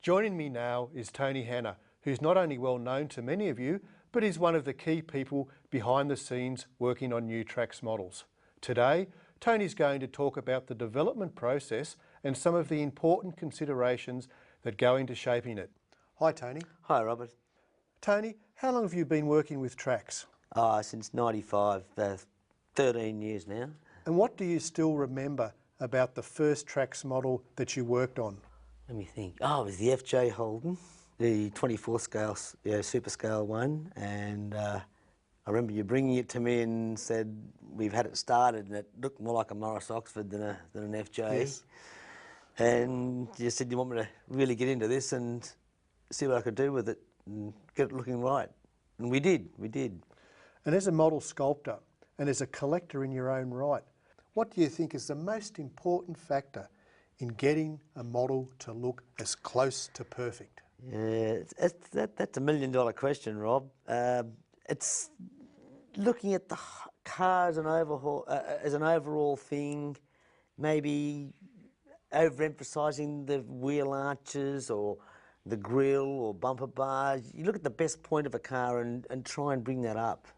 Joining me now is Tony Hanna, who's not only well known to many of you, but is one of the key people behind the scenes working on new Trax models. Today, Tony's going to talk about the development process and some of the important considerations that go into shaping it. Hi Tony. Hi Robert. Tony, how long have you been working with Trax? Since '95, 13 years now. And what do you still remember about the first Trax model that you worked on? Let me think. It was the FJ Holden, the 24 scale, super scale one, and I remember you bringing it to me and said we've had it started, and it looked more like a Morris Oxford than an FJ. Yes. And you said you want me to really get into this and see what I could do with it and get it looking right, and we did. And as a model sculptor and as a collector in your own right, what do you think is the most important factor in getting a model to look as close to perfect? Yeah, that's $1 million question, Rob. It's looking at the car as an overall thing, maybe overemphasising the wheel arches or the grille or bumper bars. You look at the best point of a car and try and bring that up.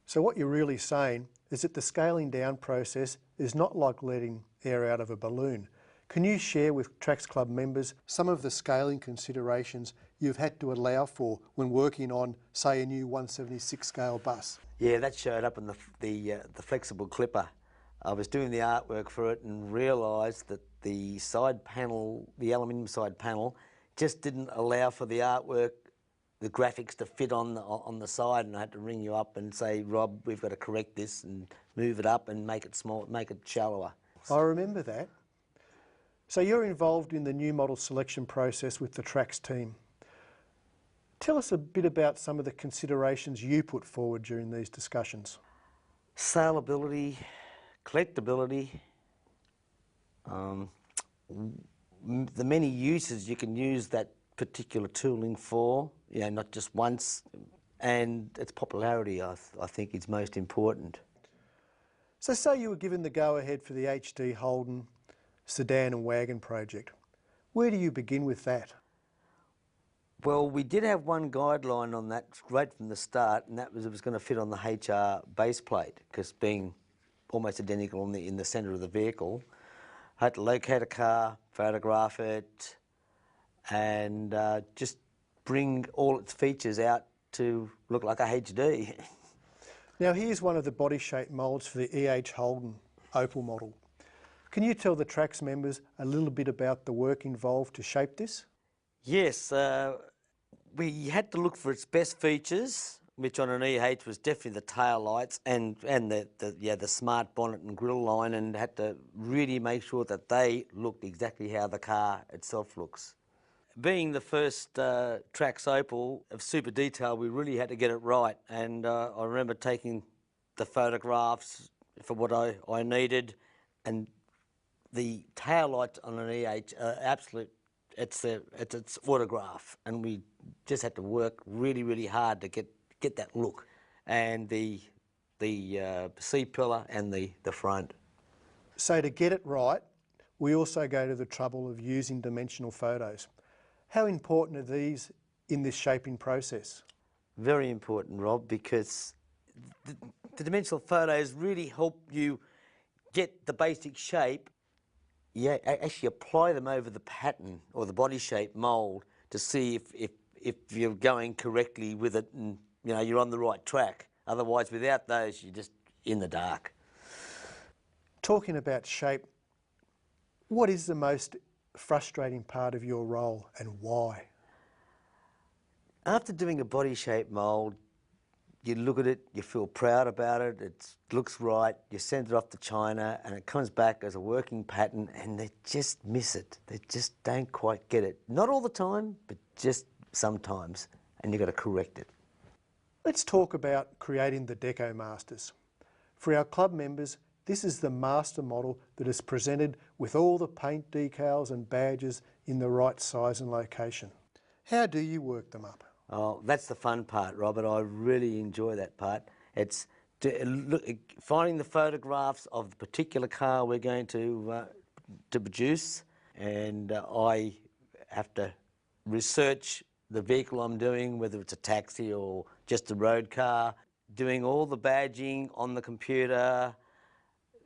So what you're really saying is that the scaling down process is not like letting air out of a balloon. Can you share with Trax Club members some of the scaling considerations you've had to allow for when working on, say, a new 176 scale bus? Yeah, that showed up in the flexible clipper. I was doing the artwork for it and realised that the side panel, the aluminium side panel, just didn't allow for the artwork, the graphics to fit on the side, and I had to ring you up and say, Rob, we've got to correct this and move it up and make it small, make it shallower. I remember that. So you're involved in the new model selection process with the Trax team. Tell us a bit about some of the considerations you put forward during these discussions. Saleability, collectability, the many uses you can use that particular tooling for, not just once, and its popularity, I think, is most important. So say you were given the go-ahead for the HD Holden sedan and wagon project. Where do you begin with that? Well, we did have one guideline on that right from the start, and that was it was going to fit on the HR base plate, because being almost identical in the centre of the vehicle, I had to locate a car, photograph it, and just bring all its features out to look like a HD. Now here's one of the body shape moulds for the EH Holden Opel model. Can you tell the Trax members a little bit about the work involved to shape this? Yes, we had to look for its best features, which on an EH was definitely the tail lights and the smart bonnet and grille line, and had to really make sure that they looked exactly how the car itself looks. Being the first Trax Opel of super detail, we really had to get it right, and I remember taking the photographs for what I needed, and the tail lights on an EH are absolute. It's its autograph, and we just had to work really hard to get that look, and the C-pillar and the front. So to get it right, we also go to the trouble of using dimensional photos. How important are these in this shaping process? Very important, Rob, because the dimensional photos really help you get the basic shape. You actually apply them over the pattern or the body shape mould to see if you're going correctly with it and you're on the right track. Otherwise, without those, you're just in the dark. Talking about shape, what is the most frustrating part of your role and why? After doing a body shape mould, you look at it, you feel proud about it, it looks right, you send it off to China and it comes back as a working pattern and they just miss it. They just don't quite get it. Not all the time, but just sometimes, and you've got to correct it. Let's talk about creating the Deco Masters. For our club members, this is the master model that is presented with all the paint decals and badges in the right size and location. How do you work them up? Oh, that's the fun part, Robert. I really enjoy that part. It's finding the photographs of the particular car we're going to produce, and I have to research the vehicle I'm doing, whether it's a taxi or just a road car, doing all the badging on the computer,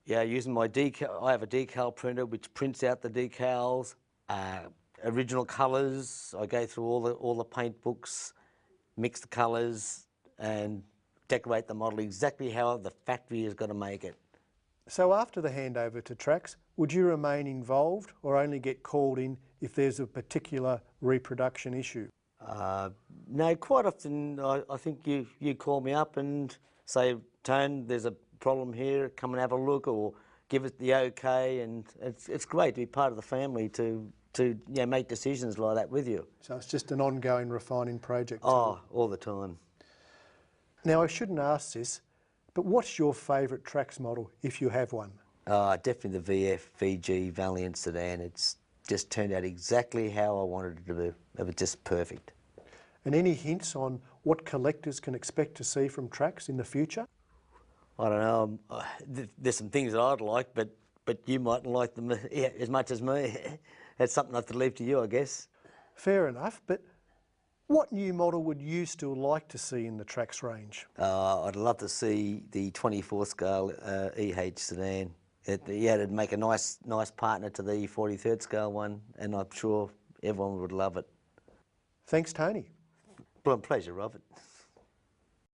yeah, using my decal. I have a decal printer which prints out the decals, original colours. I go through all the paint books, mix the colours and decorate the model exactly how the factory is going to make it. So after the handover to Trax, would you remain involved or only get called in if there's a particular reproduction issue? No, quite often I think you call me up and say, Tone, there's a problem here, come and have a look, or give it the okay, and it's great to be part of the family to make decisions like that with you. So it's just an ongoing refining project? Oh, all the time. Now I shouldn't ask this, but what's your favourite Trax model, if you have one? Definitely the VG Valiant sedan. It's just turned out exactly how I wanted it to be. It was just perfect. And any hints on what collectors can expect to see from Trax in the future? I don't know. There's some things that I'd like, but you mightn't like them as much as me. That's something I have to leave to you, I guess. Fair enough, but what new model would you still like to see in the Trax range? I'd love to see the 24 scale EH sedan. It'd make a nice partner to the 43rd scale one, and I'm sure everyone would love it. Thanks, Tony. Pleasure, Robert.